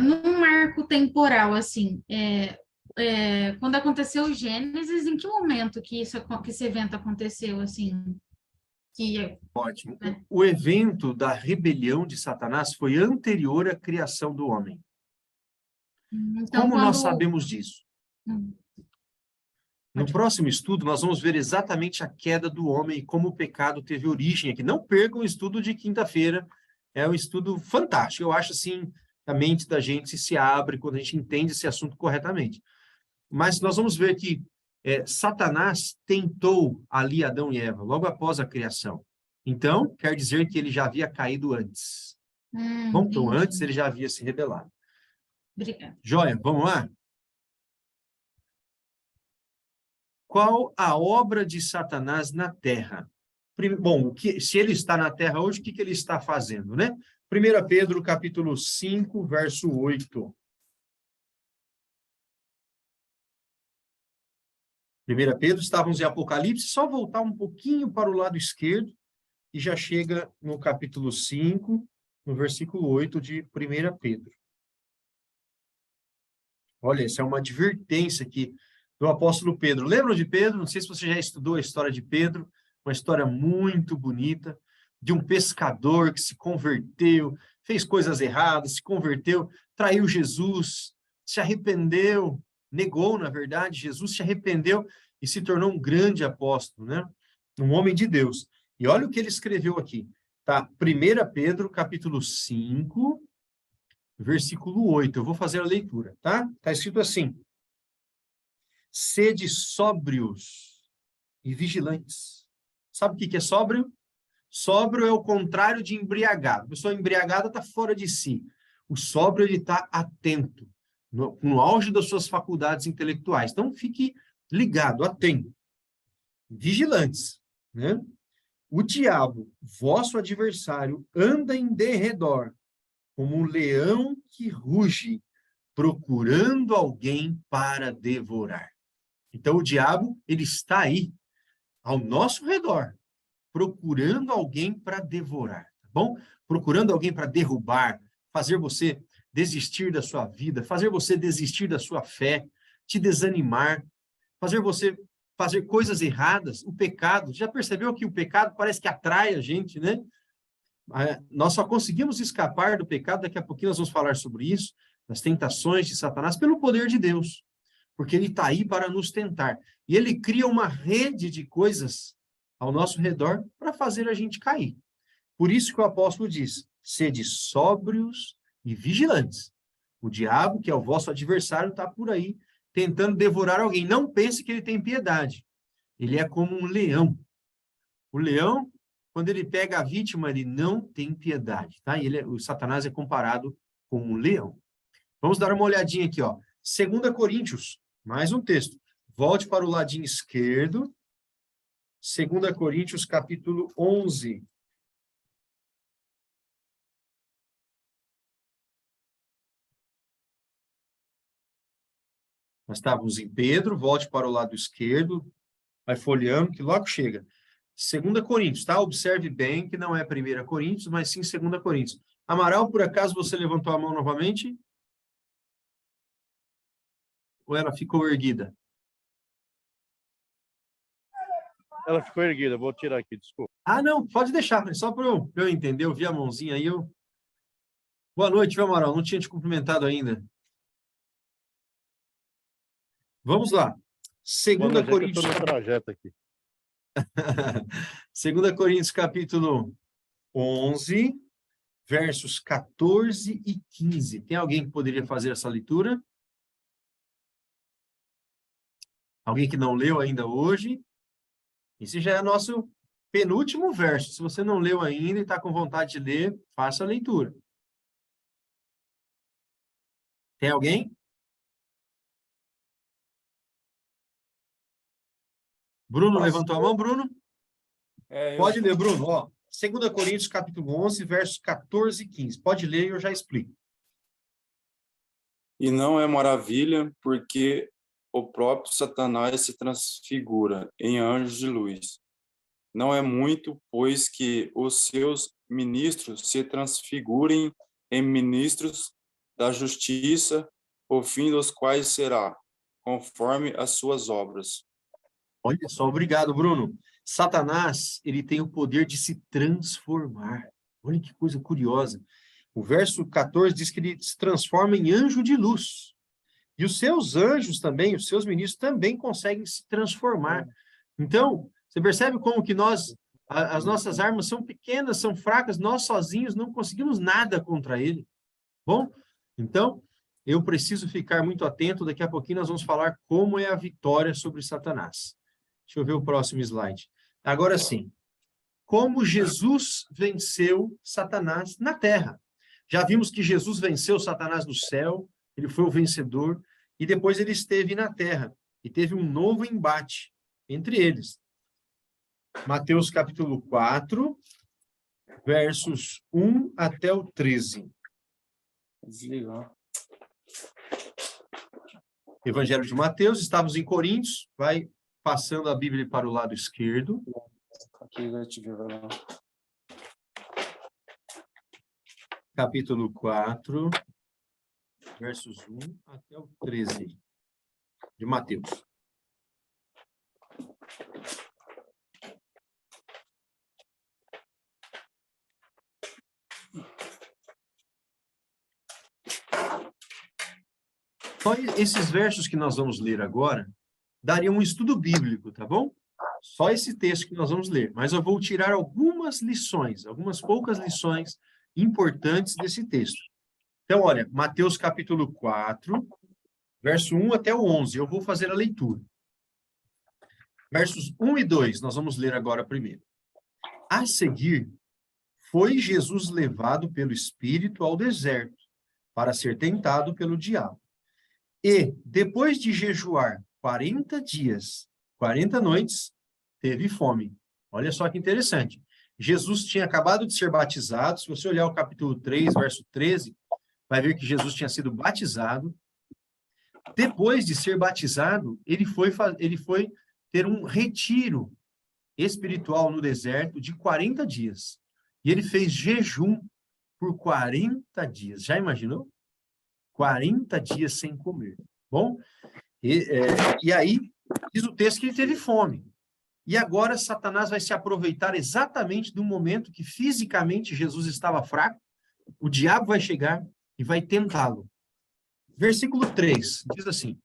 Num marco temporal, assim, quando aconteceu o Gênesis, em que momento que esse evento aconteceu, assim? Ótimo. Né? O evento da rebelião de Satanás foi anterior à criação do homem. Então, Como nós sabemos disso? Hum, No próximo estudo, nós vamos ver exatamente a queda do homem e como o pecado teve origem aqui. Não percam o estudo de quinta-feira. É um estudo fantástico. Eu acho, assim, a mente da gente se abre quando a gente entende esse assunto corretamente. Mas nós vamos ver que Satanás tentou ali Adão e Eva, logo após a criação. Então, quer dizer que ele já havia caído antes. Bom, então, entendi. antes ele já havia se rebelado. Obrigada. Joia, vamos lá? Qual a obra de Satanás na Terra? Bom, se ele está na Terra hoje, o que ele está fazendo, né? 1 Pedro, capítulo 5, verso 8. 1 Pedro, estávamos em Apocalipse, só voltar um pouquinho para o lado esquerdo e já chega no capítulo 5, no versículo 8 de 1 Pedro. Olha, essa é uma advertência aqui do apóstolo Pedro. Lembram de Pedro? Não sei se você já estudou a história de Pedro, uma história muito bonita, de um pescador que se converteu, fez coisas erradas, se converteu, traiu Jesus, se arrependeu, negou, na verdade, Jesus se arrependeu e se tornou um grande apóstolo, né? Um homem de Deus. E olha o que ele escreveu aqui, tá? 1 Pedro, capítulo 5, versículo 8. Eu vou fazer a leitura, tá? Está escrito assim: sede sóbrios e vigilantes. Sabe o que é sóbrio? Sóbrio é o contrário de embriagado. A pessoa embriagada está fora de si. O sóbrio, ele está atento, no auge das suas faculdades intelectuais. Então, fique ligado, atento. Vigilantes, né? O diabo, vosso adversário, anda em derredor, como um leão que ruge, procurando alguém para devorar. Então, o diabo, ele está aí, ao nosso redor, procurando alguém para devorar, tá bom? Procurando alguém para derrubar, fazer você desistir da sua vida, fazer você desistir da sua fé, te desanimar, fazer você fazer coisas erradas, o pecado. Já percebeu que o pecado parece que atrai a gente, né? Nós só conseguimos escapar do pecado, daqui a pouquinho nós vamos falar sobre isso, das tentações de Satanás, pelo poder de Deus, porque ele está aí para nos tentar. E ele cria uma rede de coisas ao nosso redor para fazer a gente cair. Por isso que o apóstolo diz: sede sóbrios e vigilantes. O diabo, que é o vosso adversário, está por aí tentando devorar alguém. Não pense que ele tem piedade. Ele é como um leão. O leão, quando ele pega a vítima, ele não tem piedade, tá? O Satanás é comparado com um leão. Vamos dar uma olhadinha aqui, ó. 2 Coríntios, mais um texto. Volte para o ladinho esquerdo. 2 Coríntios, capítulo 11. Nós estávamos em Pedro, volte para o lado esquerdo, vai folheando, que logo chega. 2 Coríntios, tá? Observe bem que não é 1 Coríntios, mas sim 2 Coríntios. Amaral, por acaso você levantou a mão novamente? Ou ela ficou erguida? Ela ficou erguida, vou tirar aqui, desculpa. Ah, não, pode deixar, só para eu entender, eu vi a mãozinha aí, Boa noite, viu, Amaral? Não tinha te cumprimentado ainda. Vamos lá. 2 Coríntios. Eu estou no trajeto aqui. 2 Coríntios, capítulo 11, versos 14 e 15. Tem alguém que poderia fazer essa leitura? Alguém que não leu ainda hoje? Esse já é nosso penúltimo verso. Se você não leu ainda e está com vontade de ler, faça a leitura. Tem alguém? Bruno levantou a mão, Bruno? É, Pode ler, Bruno. Ó, 2 Coríntios, capítulo 11, versos 14 e 15. Pode ler e eu já explico. E não é maravilha, porque o próprio Satanás se transfigura em anjos de luz. Não é muito, pois que os seus ministros se transfigurem em ministros da justiça, o fim dos quais será conforme as suas obras. Olha só, obrigado, Bruno. Satanás, ele tem o poder de se transformar. Olha que coisa curiosa. O verso 14 diz que ele se transforma em anjo de luz. E os seus anjos também, os seus ministros também conseguem se transformar. Então, você percebe como que as nossas armas são pequenas, são fracas, nós sozinhos não conseguimos nada contra ele. Bom, então, eu preciso ficar muito atento, daqui a pouquinho nós vamos falar como é a vitória sobre Satanás. Deixa eu ver o próximo slide. Agora sim, como Jesus venceu Satanás na terra. Já vimos que Jesus venceu Satanás no céu, ele foi o vencedor, e depois ele esteve na terra, e teve um novo embate entre eles. Mateus capítulo 4, versos 1 até o 13. Desligar. Evangelho de Mateus, estávamos em Coríntios, vai passando a Bíblia para o lado esquerdo. Aqui vai te ver, vai lá. Capítulo 4, versos 1 até o 13 de Mateus. Só esses versos que nós vamos ler agora dariam um estudo bíblico, tá bom? Só esse texto que nós vamos ler. Mas eu vou tirar algumas lições, algumas poucas lições importantes desse texto. Então, olha, Mateus capítulo 4, verso 1 até o 11. Eu vou fazer a leitura. Versos 1 e 2, nós vamos ler agora primeiro. A seguir, foi Jesus levado pelo Espírito ao deserto, para ser tentado pelo diabo. E, depois de jejuar 40 dias, 40 noites, teve fome. Olha só que interessante. Jesus tinha acabado de ser batizado. Se você olhar o capítulo 3, verso 13, vai ver que Jesus tinha sido batizado. Depois de ser batizado, ele foi ter um retiro espiritual no deserto de 40 dias. E ele fez jejum por 40 dias. Já imaginou? 40 dias sem comer. Bom, e aí, diz o texto que ele teve fome. E agora Satanás vai se aproveitar exatamente do momento que fisicamente Jesus estava fraco, o diabo vai chegar e vai tentá-lo. Versículo 3, diz assim: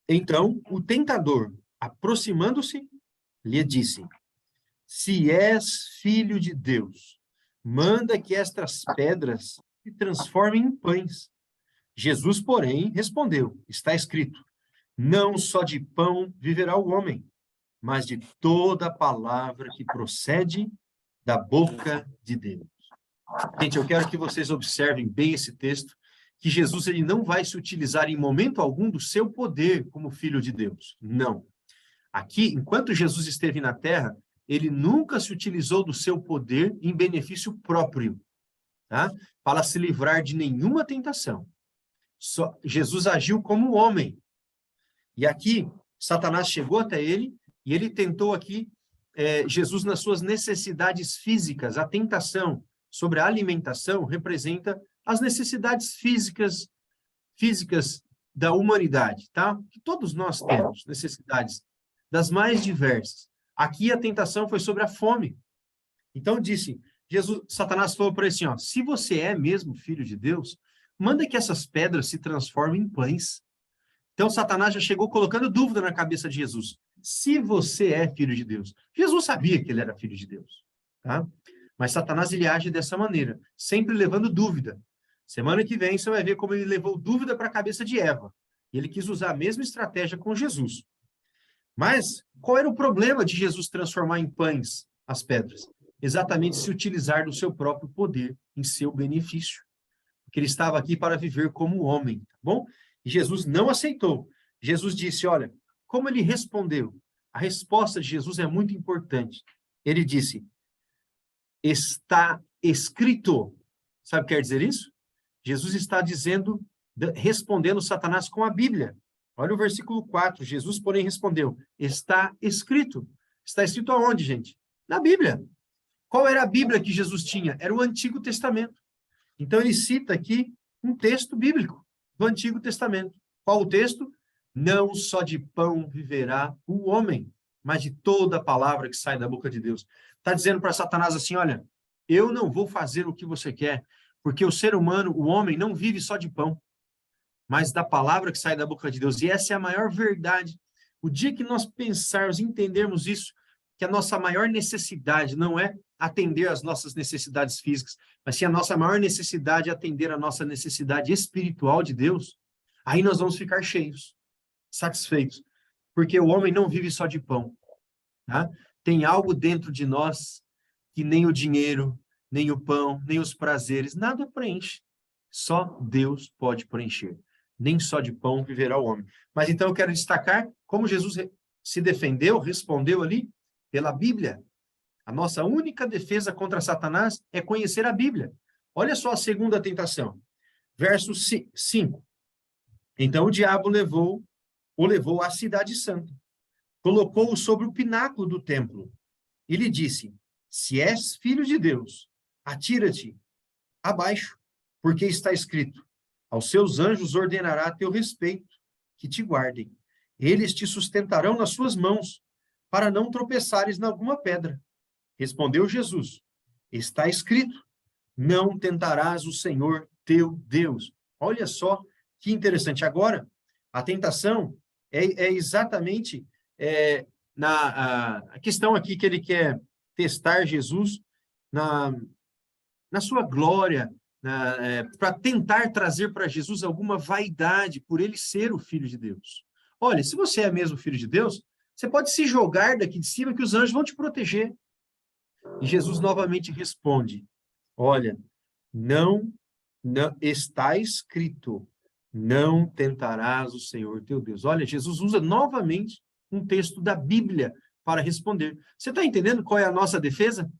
Então, o tentador, aproximando-se, lhe disse: Se és filho de Deus, manda que estas pedras se transformem em pães. Jesus, porém, respondeu: Está escrito, não só de pão viverá o homem, mas de toda palavra que procede da boca de Deus. Gente, eu quero que vocês observem bem esse texto, que Jesus ele não vai se utilizar em momento algum do seu poder como filho de Deus. Não. Aqui, enquanto Jesus esteve na terra, ele nunca se utilizou do seu poder em benefício próprio, tá? Para se livrar de nenhuma tentação. Jesus agiu como homem. E aqui, Satanás chegou até ele e ele tentou aqui Jesus nas suas necessidades físicas. A tentação sobre a alimentação representa as necessidades físicas da humanidade, tá? Que todos nós temos necessidades das mais diversas. Aqui a tentação foi sobre a fome. Então disse, Satanás falou para ele assim, ó, se você é mesmo filho de Deus, manda que essas pedras se transformem em pães. Então Satanás já chegou colocando dúvida na cabeça de Jesus. Se você é filho de Deus. Jesus sabia que ele era filho de Deus, tá? Mas Satanás ele age dessa maneira, sempre levando dúvida. Semana que vem você vai ver como ele levou dúvida para a cabeça de Eva. E ele quis usar a mesma estratégia com Jesus. Mas qual era o problema de Jesus transformar em pães as pedras? Exatamente se utilizar do seu próprio poder em seu benefício. Porque ele estava aqui para viver como homem, tá bom? E Jesus não aceitou. Jesus disse, olha, como ele respondeu? A resposta de Jesus é muito importante. Ele disse, está escrito. Sabe o que quer dizer isso? Jesus está dizendo, respondendo Satanás com a Bíblia. Olha o versículo 4. Jesus, porém, respondeu, está escrito. Está escrito aonde, gente? Na Bíblia. Qual era a Bíblia que Jesus tinha? Era o Antigo Testamento. Então, ele cita aqui um texto bíblico do Antigo Testamento. Qual o texto? Não só de pão viverá o homem, mas de toda a palavra que sai da boca de Deus. Está dizendo para Satanás assim, olha, eu não vou fazer o que você quer, porque o ser humano, o homem, não vive só de pão, mas da palavra que sai da boca de Deus. E essa é a maior verdade. O dia que nós pensarmos, entendermos isso, que a nossa maior necessidade não é atender às nossas necessidades físicas, mas sim a nossa maior necessidade é atender a nossa necessidade espiritual de Deus, aí nós vamos ficar cheios, satisfeitos, porque o homem não vive só de pão, tá? Tem algo dentro de nós que nem o dinheiro, nem o pão, nem os prazeres, nada preenche. Só Deus pode preencher. Nem só de pão viverá o homem. Mas então eu quero destacar como Jesus se defendeu, respondeu ali pela Bíblia. A nossa única defesa contra Satanás é conhecer a Bíblia. Olha só a segunda tentação. Verso 5. Então o diabo o levou à cidade santa, colocou-o sobre o pináculo do templo e lhe disse, se és filho de Deus, atira-te abaixo, porque está escrito, aos seus anjos ordenará a teu respeito, que te guardem. Eles te sustentarão nas suas mãos, para não tropeçares em alguma pedra. Respondeu Jesus, está escrito, não tentarás o Senhor teu Deus. Olha só que interessante. Agora, a tentação é exatamente a questão aqui que ele quer testar Jesus na sua glória, para tentar trazer para Jesus alguma vaidade por ele ser o Filho de Deus. Olha, se você é mesmo Filho de Deus, você pode se jogar daqui de cima que os anjos vão te proteger. E Jesus novamente responde, olha, não está escrito, não tentarás o Senhor teu Deus. Olha, Jesus usa novamente um texto da Bíblia para responder. Você está entendendo qual é a nossa defesa?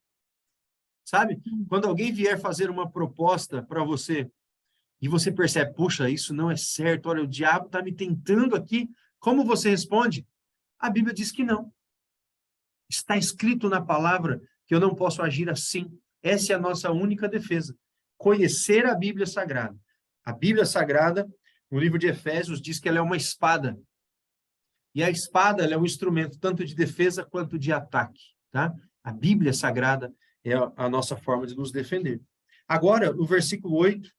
Sabe? Quando alguém vier fazer uma proposta para você e você percebe, puxa, isso não é certo, olha, o diabo está me tentando aqui, como você responde? A Bíblia diz que não. Está escrito na palavra que eu não posso agir assim. Essa é a nossa única defesa. Conhecer a Bíblia Sagrada. A Bíblia Sagrada, no livro de Efésios, diz que ela é uma espada. E a espada ela é um instrumento tanto de defesa quanto de ataque. Tá? A Bíblia Sagrada é a nossa forma de nos defender. Agora, no versículo 8,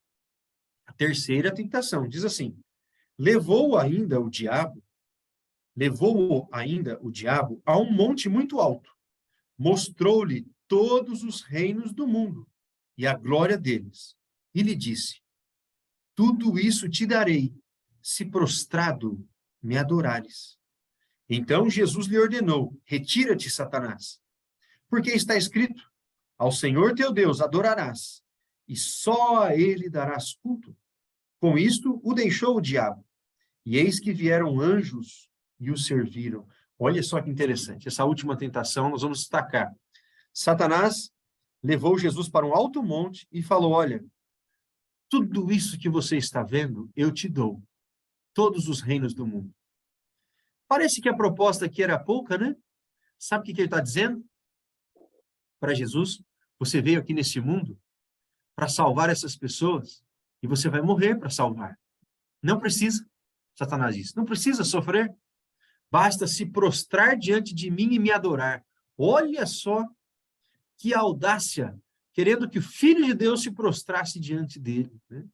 a terceira tentação, diz assim, levou-o ainda o diabo a um monte muito alto, mostrou-lhe todos os reinos do mundo e a glória deles, e lhe disse, tudo isso te darei, se prostrado me adorares. Então Jesus lhe ordenou, retira-te, Satanás, porque está escrito, ao Senhor teu Deus adorarás, e só a ele darás culto. Com isto o deixou o diabo, e eis que vieram anjos e o serviram. Olha só que interessante, essa última tentação nós vamos destacar. Satanás levou Jesus para um alto monte e falou, olha, tudo isso que você está vendo, eu te dou, todos os reinos do mundo. Parece que a proposta aqui era pouca, né? Sabe o que ele está dizendo? Para Jesus, você veio aqui nesse mundo para salvar essas pessoas e você vai morrer para salvar. Não precisa, Satanás disse, não precisa sofrer. Basta se prostrar diante de mim e me adorar. Olha só que audácia, querendo que o Filho de Deus se prostrasse diante dele. Né?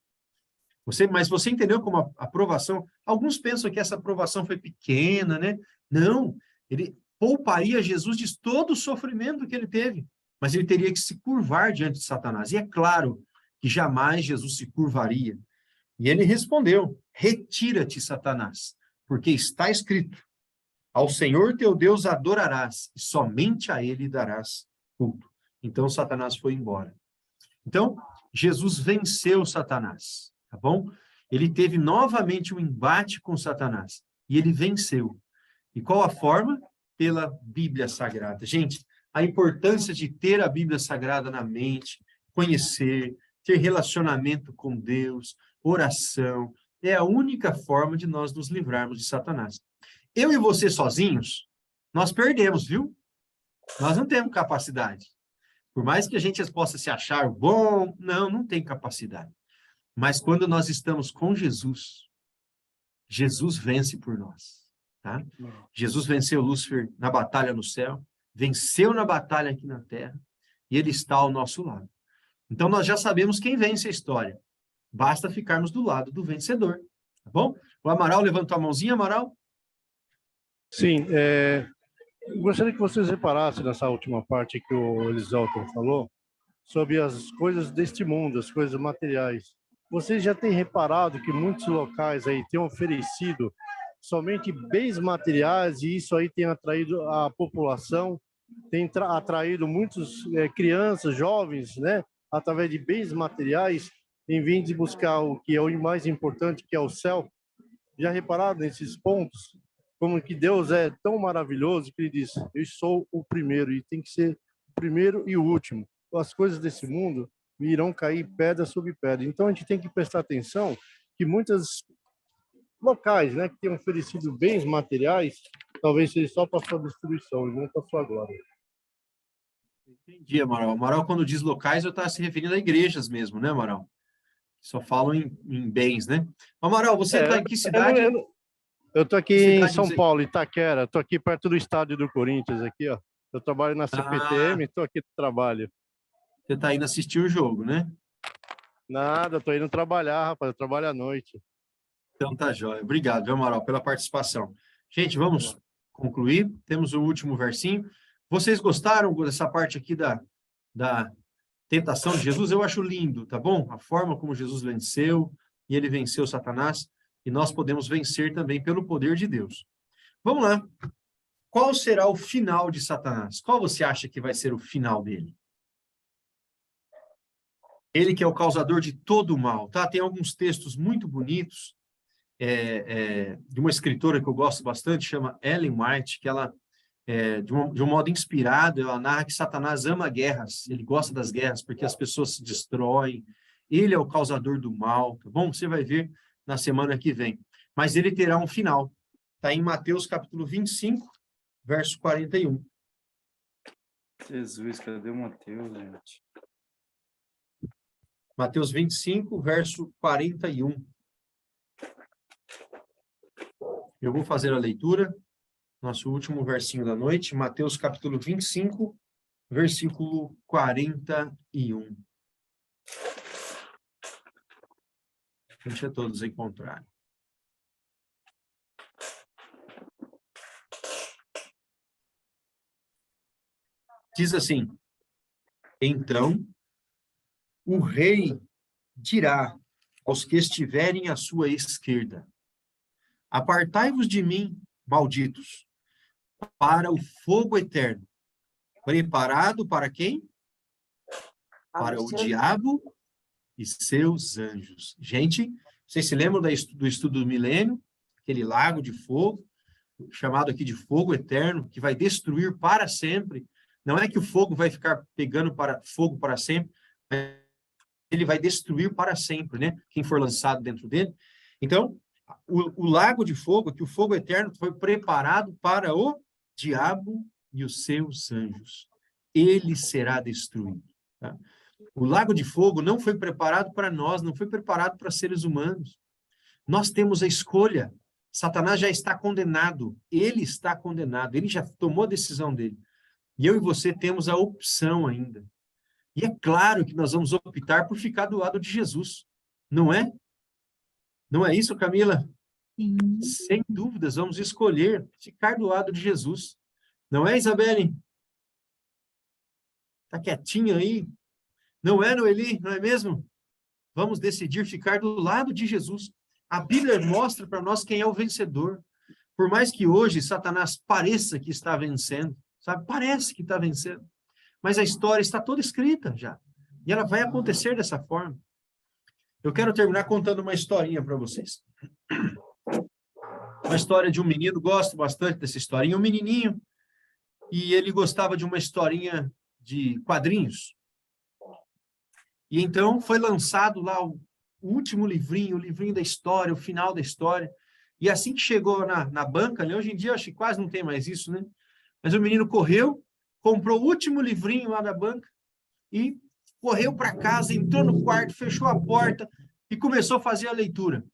Mas você entendeu como a aprovação? Alguns pensam que essa aprovação foi pequena, né? Não, ele pouparia Jesus de todo o sofrimento que ele teve, mas ele teria que se curvar diante de Satanás. E é claro que jamais Jesus se curvaria. E ele respondeu, retira-te, Satanás, porque está escrito, ao Senhor teu Deus adorarás, e somente a ele darás culto. Então, Satanás foi embora. Então, Jesus venceu Satanás, tá bom? Ele teve novamente um embate com Satanás, e ele venceu. E qual a forma? Pela Bíblia Sagrada. Gente, a importância de ter a Bíblia Sagrada na mente, conhecer, ter relacionamento com Deus, oração, é a única forma de nós nos livrarmos de Satanás. Eu e você sozinhos, nós perdemos, viu? Nós não temos capacidade. Por mais que a gente possa se achar bom, não tem capacidade. Mas quando nós estamos com Jesus, Jesus vence por nós, tá? Jesus venceu Lúcifer na batalha no céu, venceu na batalha aqui na terra, e ele está ao nosso lado. Então, nós já sabemos quem vence a história. Basta ficarmos do lado do vencedor, tá bom? O Amaral levantou a mãozinha, Amaral? Sim, gostaria que vocês reparassem nessa última parte que o Elisalton falou, sobre as coisas deste mundo, as coisas materiais. Vocês já têm reparado que muitos locais aí têm oferecido somente bens materiais e isso aí tem atraído a população, tem atraído muitas crianças, jovens, né, através de bens materiais, em vez de buscar o que é o mais importante, que é o céu. Já repararam nesses pontos? Como que Deus é tão maravilhoso que ele diz, eu sou o primeiro e tem que ser o primeiro e o último. As coisas desse mundo irão cair pedra sobre pedra. Então a gente tem que prestar atenção que muitos locais, né, que têm oferecido bens materiais, talvez seja só para sua destruição e não para sua glória. Entendi, Amaral. Amaral, quando diz locais, eu estava se referindo a igrejas mesmo, né, Amaral? Só falam em bens, né? Amaral, você está em que cidade? Eu estou aqui em São Paulo, Itaquera. Estou aqui perto do estádio do Corinthians, aqui, ó. Eu trabalho na CPTM, estou aqui no trabalho. Você está indo assistir o jogo, né? Nada, estou indo trabalhar, rapaz. Eu trabalho à noite. Então tá jóia. Obrigado, viu, Amaral, pela participação. Gente, vamos concluir. Temos o último versinho. Vocês gostaram dessa parte aqui da tentação de Jesus? Eu acho lindo, tá bom? A forma como Jesus venceu, e ele venceu Satanás, e nós podemos vencer também pelo poder de Deus. Vamos lá. Qual será o final de Satanás? Qual você acha que vai ser o final dele? Ele que é o causador de todo o mal, tá? Tem alguns textos muito bonitos de uma escritora que eu gosto bastante, chama Ellen White, que ela, de um modo inspirado, ela narra que Satanás ama guerras, ele gosta das guerras porque as pessoas se destroem, ele é o causador do mal, tá bom? Você vai ver na semana que vem. Mas ele terá um final. Está em Mateus capítulo 25, verso 41. Jesus, cadê o Mateus, gente? Mateus 25, verso 41. Eu vou fazer a leitura, nosso último versinho da noite, Mateus capítulo 25, versículo 41. Deixa todos encontrarem. Diz assim: então o rei dirá aos que estiverem à sua esquerda: apartai-vos de mim, malditos, para o fogo eterno, preparado para quem? Para o diabo e seus anjos. Gente, vocês se lembram do estudo do milênio? Aquele lago de fogo, chamado aqui de fogo eterno, que vai destruir para sempre. Não é que o fogo vai ficar pegando fogo para sempre, ele vai destruir para sempre, né? Quem for lançado dentro dele. Então, o lago de fogo, que o fogo eterno foi preparado para o diabo e os seus anjos. Ele será destruído. Tá? O lago de fogo não foi preparado para nós, não foi preparado para seres humanos. Nós temos a escolha. Satanás já está condenado. Ele está condenado. Ele já tomou a decisão dele. E eu e você temos a opção ainda. E é claro que nós vamos optar por ficar do lado de Jesus. Não é? Não é isso, Camila? Sim. Sem dúvidas, vamos escolher ficar do lado de Jesus. Não é, Isabelle? Está quietinha aí? Não é, Noeli? Não é mesmo? Vamos decidir ficar do lado de Jesus. A Bíblia mostra para nós quem é o vencedor. Por mais que hoje Satanás pareça que está vencendo, sabe? Parece que está vencendo. Mas a história está toda escrita já. E ela vai acontecer dessa forma. Eu quero terminar contando uma historinha para vocês. Uma história de um menino, gosto bastante dessa historinha, um menininho, e ele gostava de uma historinha de quadrinhos. E então foi lançado lá o último livrinho, o livrinho da história, o final da história. E assim que chegou na banca, né? Hoje em dia acho que quase não tem mais isso, né? Mas o menino correu, comprou o último livrinho lá da banca e correu para casa, entrou no quarto, fechou a porta e começou a fazer a leitura.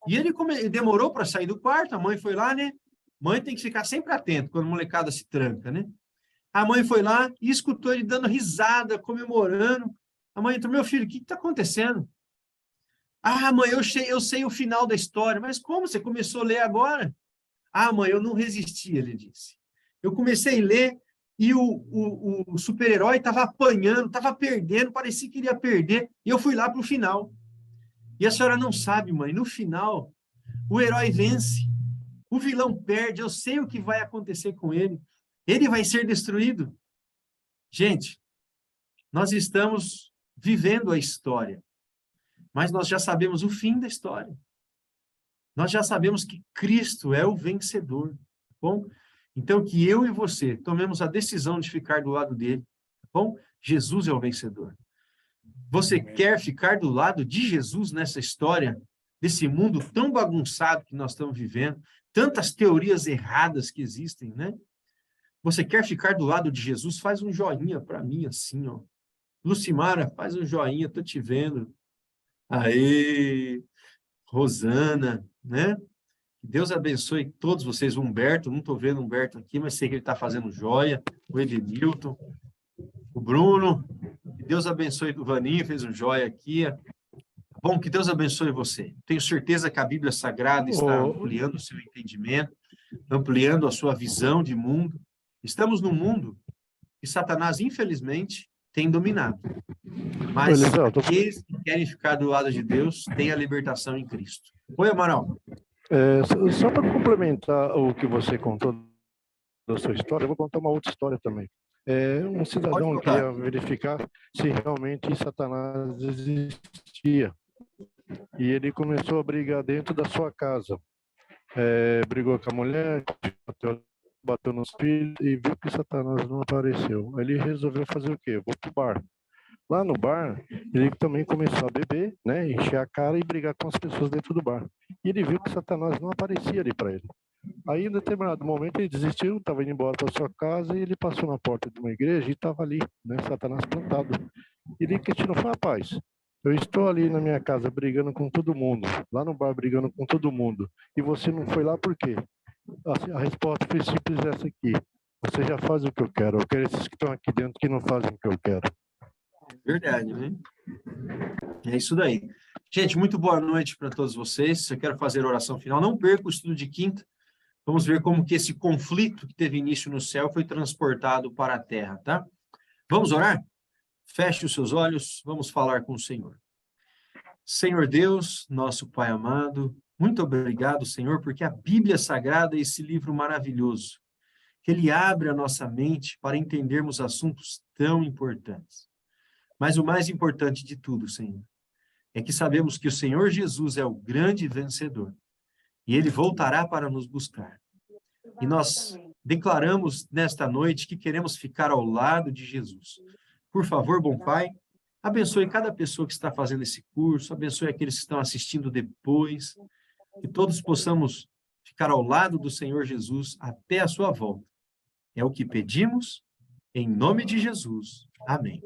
E ele demorou para sair do quarto, a mãe foi lá, né? Mãe tem que ficar sempre atento quando a molecada se tranca, né? A mãe foi lá e escutou ele dando risada, comemorando. A mãe entrou, meu filho, o que está acontecendo? Ah, mãe, eu sei o final da história. Mas como? Você começou a ler agora? Ah, mãe, eu não resisti, ele disse. Eu comecei a ler e o super-herói estava apanhando, estava perdendo, parecia que iria perder. E eu fui lá para o final. E a senhora não sabe, mãe, no final, o herói vence, o vilão perde, eu sei o que vai acontecer com ele. Ele vai ser destruído. Gente, nós estamos vivendo a história, mas nós já sabemos o fim da história. Nós já sabemos que Cristo é o vencedor, tá bom? Então, que eu e você tomemos a decisão de ficar do lado dele, tá bom? Jesus é o vencedor. Você quer ficar do lado de Jesus nessa história, desse mundo tão bagunçado que nós estamos vivendo, tantas teorias erradas que existem, né? Você quer ficar do lado de Jesus? Faz um joinha para mim, assim, ó. Lucimara, faz um joinha, tô te vendo. Aê, Rosana, né? Que Deus abençoe todos vocês. Humberto, não estou vendo o Humberto aqui, mas sei que ele está fazendo joia. O Edenilton, o Bruno. Que Deus abençoe o Vaninho, fez um joia aqui. Bom, que Deus abençoe você. Tenho certeza que a Bíblia Sagrada está ampliando o seu entendimento, ampliando a sua visão de mundo. Estamos num mundo que Satanás, infelizmente, tem dominado. Mas aqueles que querem ficar do lado de Deus têm a libertação em Cristo. Oi, Amaral. Só para complementar o que você contou da sua história, eu vou contar uma outra história também. Um cidadão queria verificar se realmente Satanás existia. E ele começou a brigar dentro da sua casa. Brigou com a mulher, bateu nos filhos e viu que Satanás não apareceu. Ele resolveu fazer o quê? Vou pro bar. Lá no bar, ele também começou a beber, né, encher a cara e brigar com as pessoas dentro do bar. E ele viu que Satanás não aparecia ali para ele. Aí, em determinado momento, ele desistiu, estava indo embora para sua casa e ele passou na porta de uma igreja e estava ali, né, Satanás plantado. E ele questionou, rapaz, eu estou ali na minha casa brigando com todo mundo, lá no bar brigando com todo mundo, e você não foi lá por quê? A resposta foi simples essa aqui. Você já faz o que eu quero esses que estão aqui dentro que não fazem o que eu quero. Verdade, né? É isso daí. Gente, muito boa noite para todos vocês. Eu quero fazer a oração final. Não perca o estudo de quinta. Vamos ver como que esse conflito que teve início no céu foi transportado para a terra, tá? Vamos orar? Feche os seus olhos, vamos falar com o Senhor. Senhor Deus, nosso Pai amado, muito obrigado, Senhor, porque a Bíblia Sagrada é esse livro maravilhoso, que ele abre a nossa mente para entendermos assuntos tão importantes. Mas o mais importante de tudo, Senhor, é que sabemos que o Senhor Jesus é o grande vencedor e ele voltará para nos buscar. E nós declaramos nesta noite que queremos ficar ao lado de Jesus. Por favor, bom Pai, abençoe cada pessoa que está fazendo esse curso, abençoe aqueles que estão assistindo depois, que todos possamos ficar ao lado do Senhor Jesus até a sua volta. É o que pedimos, em nome de Jesus. Amém.